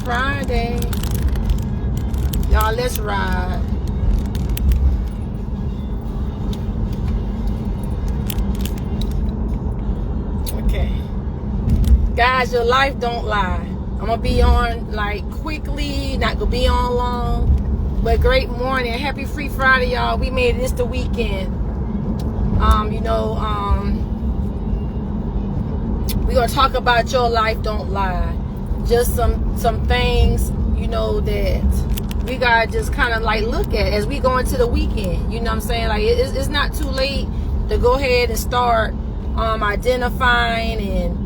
Friday. Y'all, let's ride. Okay. Guys, your life don't lie. I'm going to be on like quickly, not going to be on long. But great morning. Happy Free Friday, y'all. We made it. It's the weekend. We're going to talk about your life don't lie. Just some things, that we got to just kind of like look at as we go into the weekend. You know what I'm saying? Like, it's not too late to go ahead and start identifying and,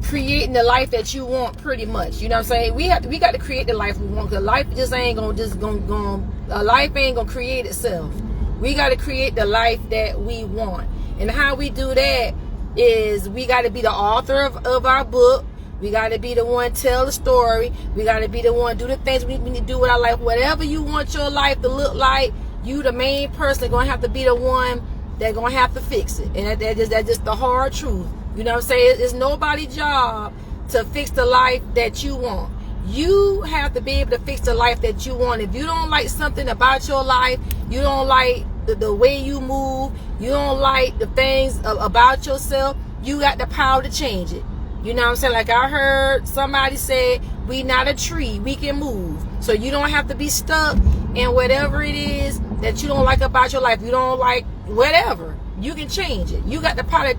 creating the life that you want, pretty much. You know what I'm saying? We got to create the life we want, because life just ain't life ain't gonna create itself. We got to create the life that we want. And how we do that is we got to be the author of our book. We got to be the one tell the story. We got to be the one do the things we need to do with our life. Whatever you want your life to look like, you the main person gonna have to be the one that gonna have to fix it. And that's just the hard truth. You know what I'm saying? It's nobody's job to fix the life that you want. You have to be able to fix the life that you want. If you don't like something about your life, you don't like the way you move, you don't like the things about yourself, you got the power to change it. You know what I'm saying? Like I heard somebody say, we not a tree, we can move. So you don't have to be stuck in whatever it is that you don't like about your life. You don't like whatever. You can change it. You got the power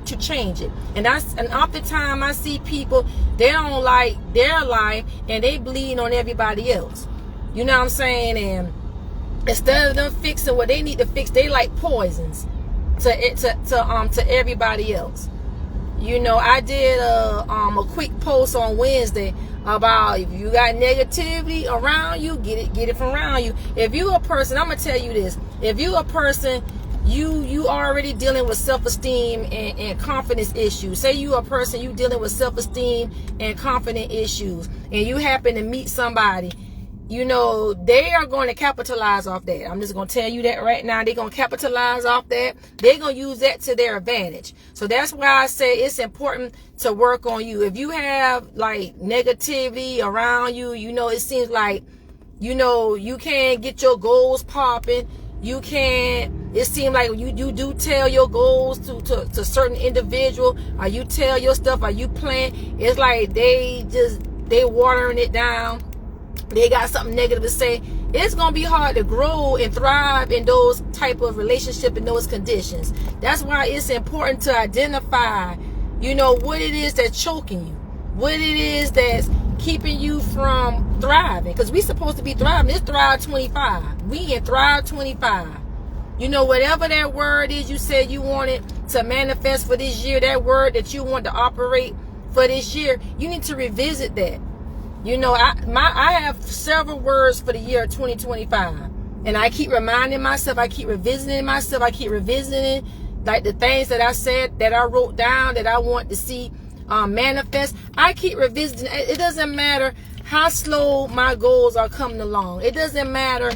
to change it. And oftentimes I see people, they don't like their life and they bleed on everybody else. You know what I'm saying? And instead of them fixing what they need to fix, they like poisons to everybody else. I did a quick post on Wednesday about if you got negativity around you, get it from around you. If you a person, I'm gonna tell you this: if you a person, you already dealing with self-esteem and confidence issues. Say you a person, you dealing with self-esteem and confidence issues, and you happen to meet somebody. They are going to capitalize off that. I'm just going to tell you that right now. They're going to capitalize off that. They're going to use that to their advantage. So that's why I say it's important to work on you. If you have like negativity around you, it seems like, you can't get your goals popping. It seems like you do tell your goals to certain individual, or you tell your stuff, or you plan. It's like they watering it down. They got something negative to say. It's going to be hard to grow and thrive in those type of relationship in those conditions. That's why it's important to identify, what it is that's choking you, what it is that's keeping you from thriving. Because we supposed to be thriving. It's Thrive 25. We in Thrive 25. Whatever that word is you said you wanted to manifest for this year, that word that you want to operate for this year, you need to revisit that. I have several words for the year 2025, and I keep reminding myself, I keep revisiting myself, I keep revisiting like the things that I said, that I wrote down, that I want to see manifest. I keep revisiting. It doesn't matter how slow my goals are coming along. It doesn't matter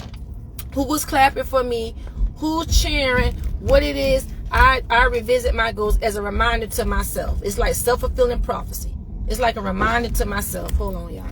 who was clapping for me, who's cheering, what it is. I revisit my goals as a reminder to myself. It's like self-fulfilling prophecy. It's like a reminder to myself. Hold on, y'all.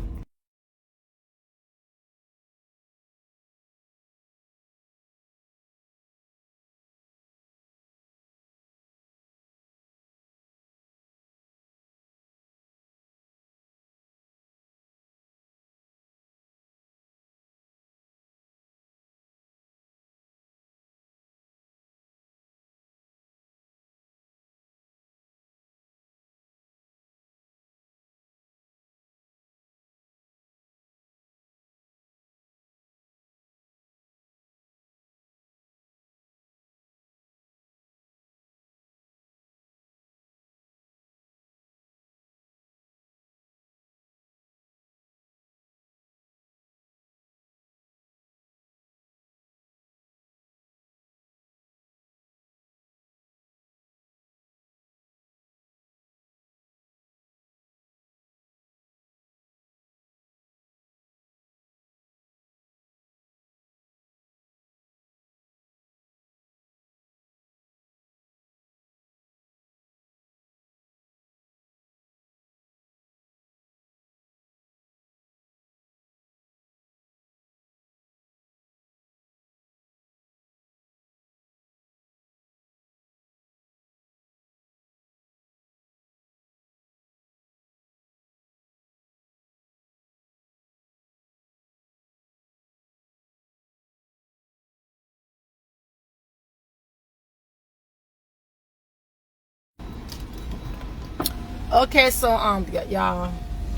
Okay, so y'all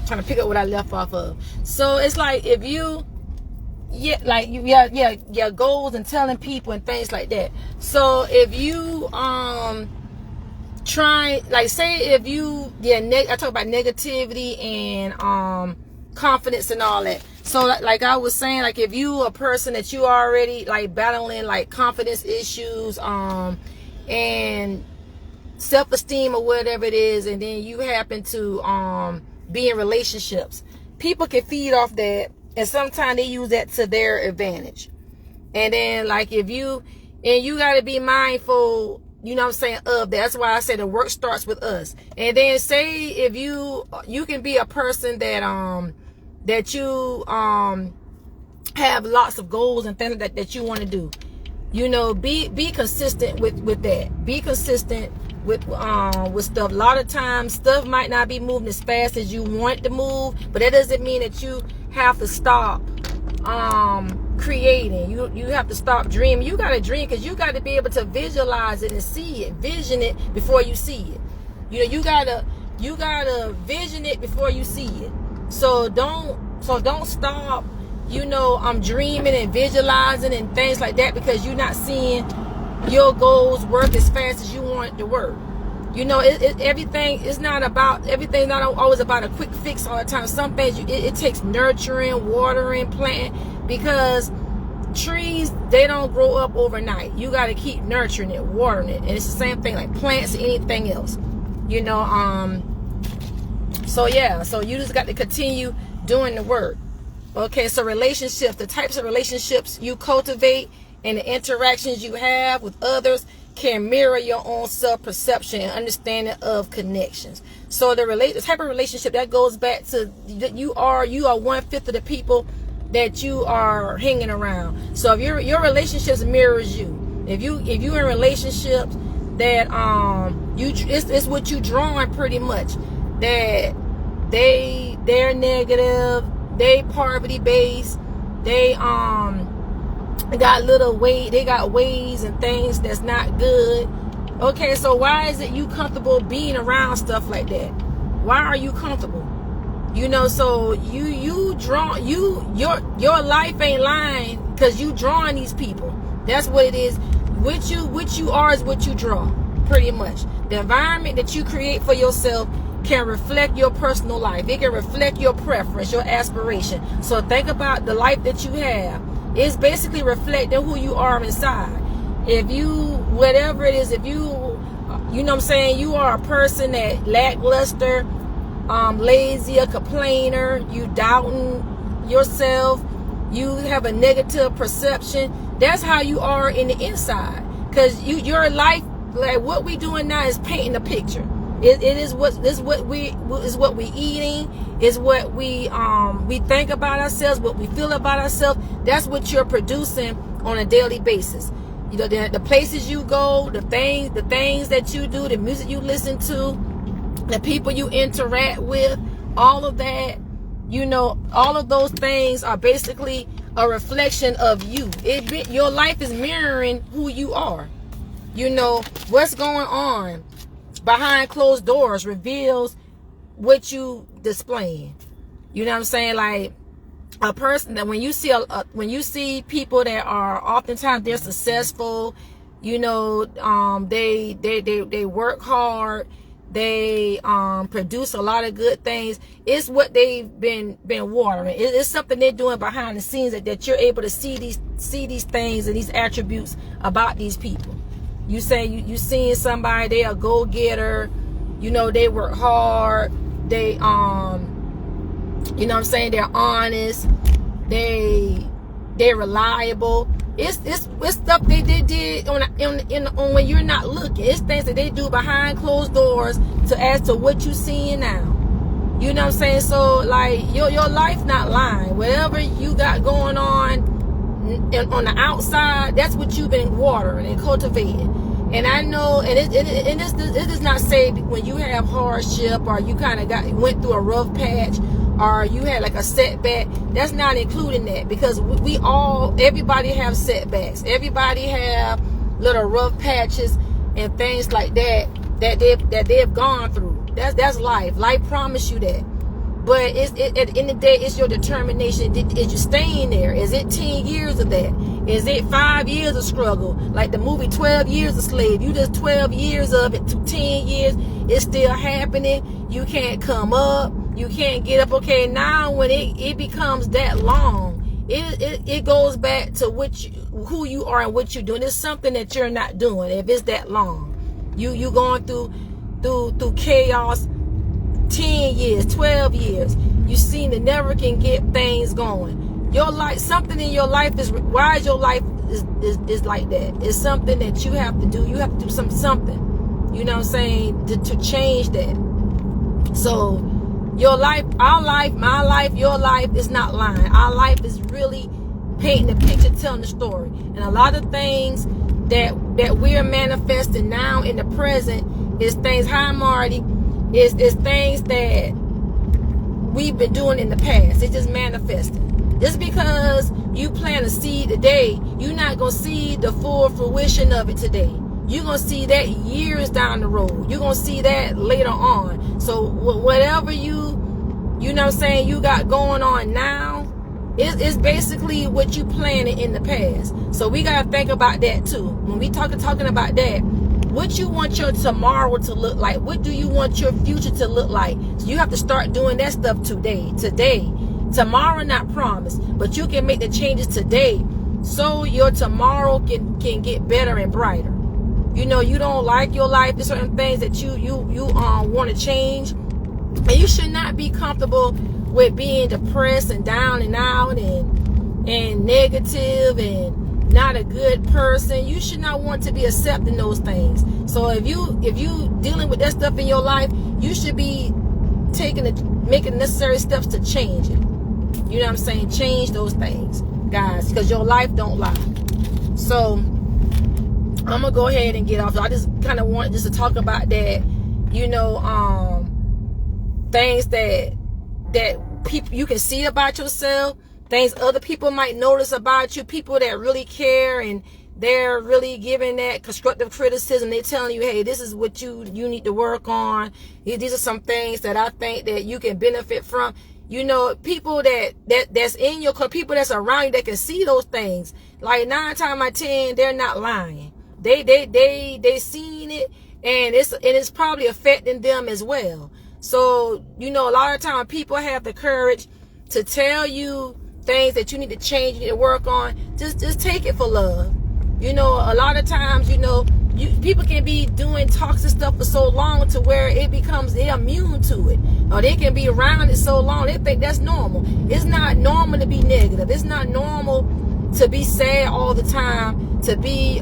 trying to pick up what I left off of. So it's like if you your goals and telling people and things like that. So if you try, like, say if you I talk about negativity and confidence and all that. So like I was saying, like if you a person that you already like battling like confidence issues and self-esteem or whatever it is, and then you happen to be in relationships, people can feed off that, and sometimes they use that to their advantage. And then like if you got to be mindful, you know what I'm saying, of that. That's why I say the work starts with us. And then say if you can be a person that you have lots of goals and things that you want to do. You know, be consistent with that. Be consistent with stuff. A lot of times stuff might not be moving as fast as you want it to move, but that doesn't mean that you have to stop creating. You have to stop dreaming. You got to dream, because you got to be able to visualize it and see it, vision it before you see it. You know, you gotta vision it before you see it. So don't stop, you know, I'm dreaming and visualizing and things like that, because you're not seeing your goals work as fast as you want it to work. You know, everything's not always about a quick fix all the time. Some things it takes nurturing, watering, planting, because trees, they don't grow up overnight. You got to keep nurturing it, watering it, and it's the same thing like plants or anything else. You know, so yeah, so you just got to continue doing the work. Okay, so relationships, the types of relationships you cultivate and the interactions you have with others can mirror your own self-perception and understanding of connections. So the type of relationship that goes back to you are 1/5 of the people that you are hanging around. So if your relationships mirrors you, if you in relationships that it's what you drawing pretty much, that they're negative, they poverty based, they got ways and things that's not good. Okay, so why is it you comfortable being around stuff like that? Why are you comfortable? You know, so your life ain't lying, because you drawing these people. That's what it is. What you are is what you draw, pretty much. The environment that you create for yourself can reflect your personal life. It can reflect your preference, your aspiration. So think about the life that you have. It's basically reflecting who you are inside. If you, whatever it is, if you know what I'm saying, you are a person that lackluster, lazy, a complainer, you doubting yourself, you have a negative perception, that's how you are in the inside. Because your life, like what we doing now, is painting a picture. It is what we eating, is what we think about ourselves, what we feel about ourselves. That's what you're producing on a daily basis. You know, the places you go, the things that you do, the music you listen to, the people you interact with, all of that, you know, all of those things are basically a reflection of you. Your life is mirroring who you are. You know, what's going on behind closed doors reveals what you displaying. You know what I'm saying? Like a person that when you see people that are oftentimes they're successful, you know, they work hard, they produce a lot of good things. It's what they've been watering. It's something they're doing behind the scenes that you're able to see these things and these attributes about these people. You say you seeing somebody, they a go-getter, you know, they work hard, they you know what I'm saying, they're honest, they're reliable. It's stuff they did on when you're not looking. It's things that they do behind closed doors as to what you seeing now. You know what I'm saying? So like your life not lying. Whatever you got going on the outside, that's what you've been watering and cultivating. And I know, and it does not say when you have hardship or you kind of went through a rough patch or you had like a setback, that's not including that, because everybody have setbacks. Everybody have little rough patches and things like that they've gone through. That's life. Life promised you that. But at the end of the day, it's your determination. Is you staying there? Is it 10 years of that? Is it 5 years of struggle? Like the movie 12 Years a Slave. You just 12 years of it to 10 years. It's still happening. You can't come up. You can't get up. Okay, now when it becomes that long, it goes back to who you are and what you're doing. It's something that you're not doing if it's that long. You going through chaos. 10 years, 12 years, you seem to never can get things going. Your life, something in your life is, why is your life is like that? It's something that you have to do. You have to do something, you know what I'm saying, to change that. So your life, our life, my life, your life is not lying. Our life is really painting the picture, telling the story. And a lot of things that we're manifesting now in the present is things, hi Marty, is things that we've been doing in the past. It's just manifesting. Just because you plant a seed today, you're not going to see the full fruition of it today. You're going to see that years down the road. You're going to see that later on. So whatever you know what I'm saying, you got going on now, it's basically what you planted in the past. So we got to think about that too. When we talking about that, what you want your tomorrow to look like? What do you want your future to look like? So you have to start doing that stuff today. Tomorrow not promised, but you can make the changes today so your tomorrow can get better and brighter. You know, you don't like your life. There's certain things that you want to change, and you should not be comfortable with being depressed and down and out and negative and not a good person. You should not want to be accepting those things. So if you dealing with that stuff in your life, you should be making necessary steps to change it. You know what I'm saying? Change those things, guys, because your life don't lie. So I'm gonna go ahead and get off. I just kind of want just to talk about that, you know, things that people you can see about yourself, things other people might notice about you, people that really care and they're really giving that constructive criticism. They're telling you, hey, this is what you need to work on. These are some things that I think that you can benefit from. You know, people that's in your, people that's around you that can see those things. Like 9 times out of 10, they're not lying. They seen it, and it's probably affecting them as well. So, you know, a lot of times people have the courage to tell you things that you need to change, you need to work on. Just take it for love. You know, a lot of times, you know, people can be doing toxic stuff for so long to where it becomes, they're immune to it. Or they can be around it so long, they think that's normal. It's not normal to be negative. It's not normal to be sad all the time, to be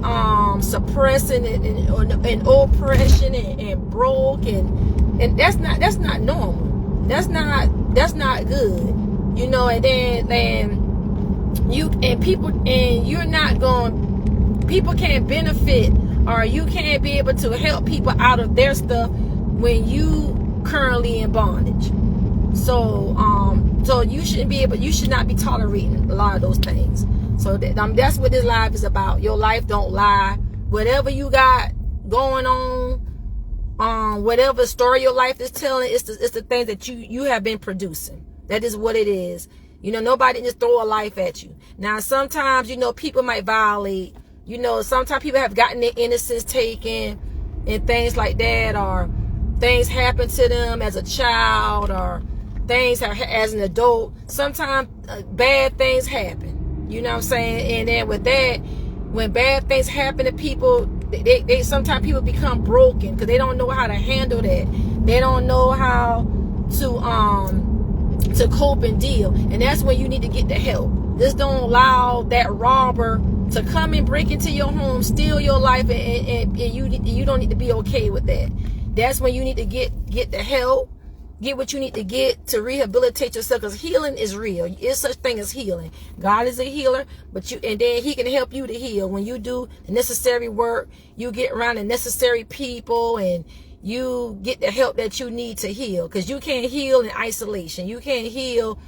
suppressing and oppression and broke and that's not normal. That's not good. You know, and then you're not going, people can't benefit, or you can't be able to help people out of their stuff when you currently in bondage. So you should not be tolerating a lot of those things. So that's what this live is about. Your life don't lie. Whatever you got going on, whatever story your life is telling, it's the things that you have been producing. That is what it is. You know, nobody just throw a life at you. Now, sometimes, you know, people might violate. You know, sometimes people have gotten their innocence taken and things like that, or things happen to them as a child, or things as an adult. Sometimes bad things happen. You know what I'm saying? And then with that, when bad things happen to people, they sometimes people become broken because they don't know how to handle that. They don't know how to cope and deal. And that's when you need to get the help. Just don't allow that robber to come and break into your home, steal your life, and you don't need to be okay with that. That's when you need to get the help, get what you need to get to rehabilitate yourself, because healing is real. It's such thing as healing. God is a healer, and then he can help you to heal. When you do the necessary work, you get around the necessary people, and you get the help that you need to heal, because you can't heal in isolation. You can't heal,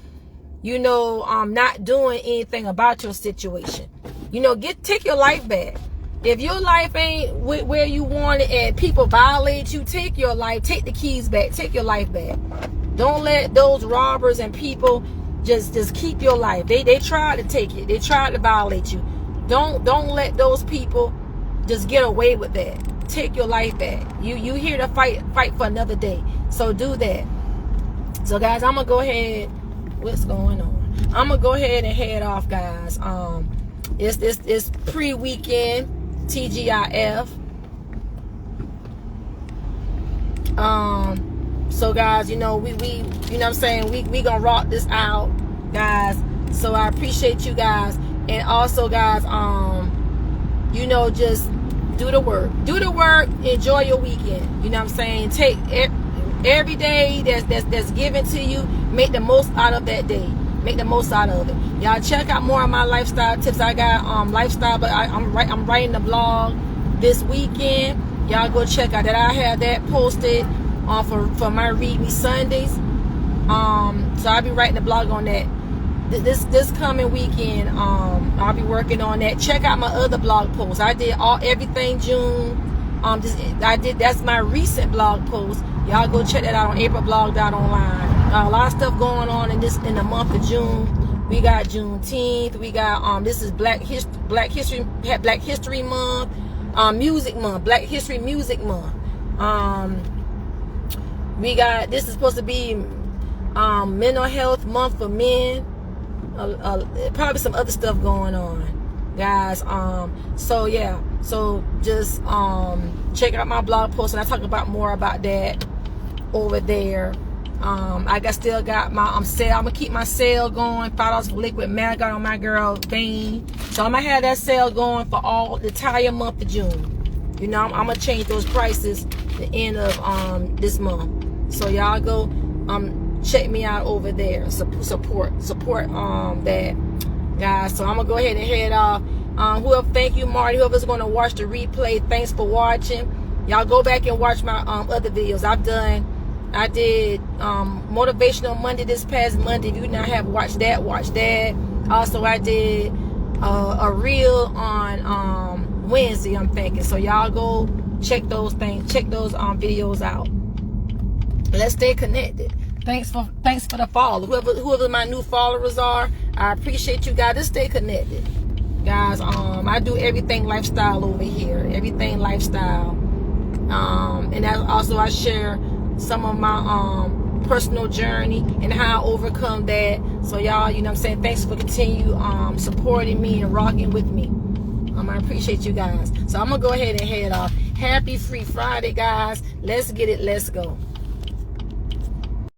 you know, not doing anything about your situation. You know, take your life back. If your life ain't where you want it and people violate you, take your life, take the keys back, take your life back. Don't let those robbers and people just keep your life. They tried to take it. They tried to violate you. Don't let those people just get away with that. Take your life back. You here to fight for another day. So do that. So guys, I'm gonna go ahead. What's going on? I'm gonna go ahead and head off, guys. It's pre-weekend TGIF. So guys, you know, we you know what I'm saying, we gonna rock this out, guys. So I appreciate you guys. And also, guys, you know, just do the work. Do the work, enjoy your weekend. You know what I'm saying? Take every day that's given to you, make the most out of that day. Make the most out of it. Y'all check out more of my lifestyle tips. I got lifestyle, but I'm writing the blog this weekend. Y'all go check out that. I have that posted for my Read Me Sundays. So I'll be writing the blog on that this coming weekend. I'll be working on that. Check out my other blog posts. I did everything June. That's my recent blog post. Y'all go check that out on aprilblog.online. A lot of stuff going on in the month of June. We got Juneteenth. We got this is Black History Month, Music Month, Black History Music Month. We got, this is supposed to be Mental Health Month for men. Probably some other stuff going on, guys. So yeah, so just check out my blog post, and I talk about more about that over there. Still got my sale. I'm gonna keep my sale going. $5 for liquid Maggot on my girl Vane. So I'm gonna have that sale going for all the entire month of June. You know, I'm gonna change those prices the end of this month. So y'all go check me out over there. Support that, guys. So I'm gonna go ahead and head off. Thank you, Marty. Whoever's gonna watch the replay, thanks for watching. Y'all go back and watch my other videos I did Motivational Monday this past Monday. If you not have watched that, watch that. Also, I did a reel on Wednesday, I'm thinking. So y'all go check those videos out. Let's stay connected. Thanks for the follow. Whoever my new followers are, I appreciate you guys. Just stay connected, guys. I do everything lifestyle over here. Everything lifestyle. And also I share some of my personal journey and how I overcome that. So y'all, you know what I'm saying, thanks for continue supporting me and rocking with me. I appreciate you guys. So I'm gonna go ahead and head off. Happy Free Friday, guys. Let's get it. Let's go.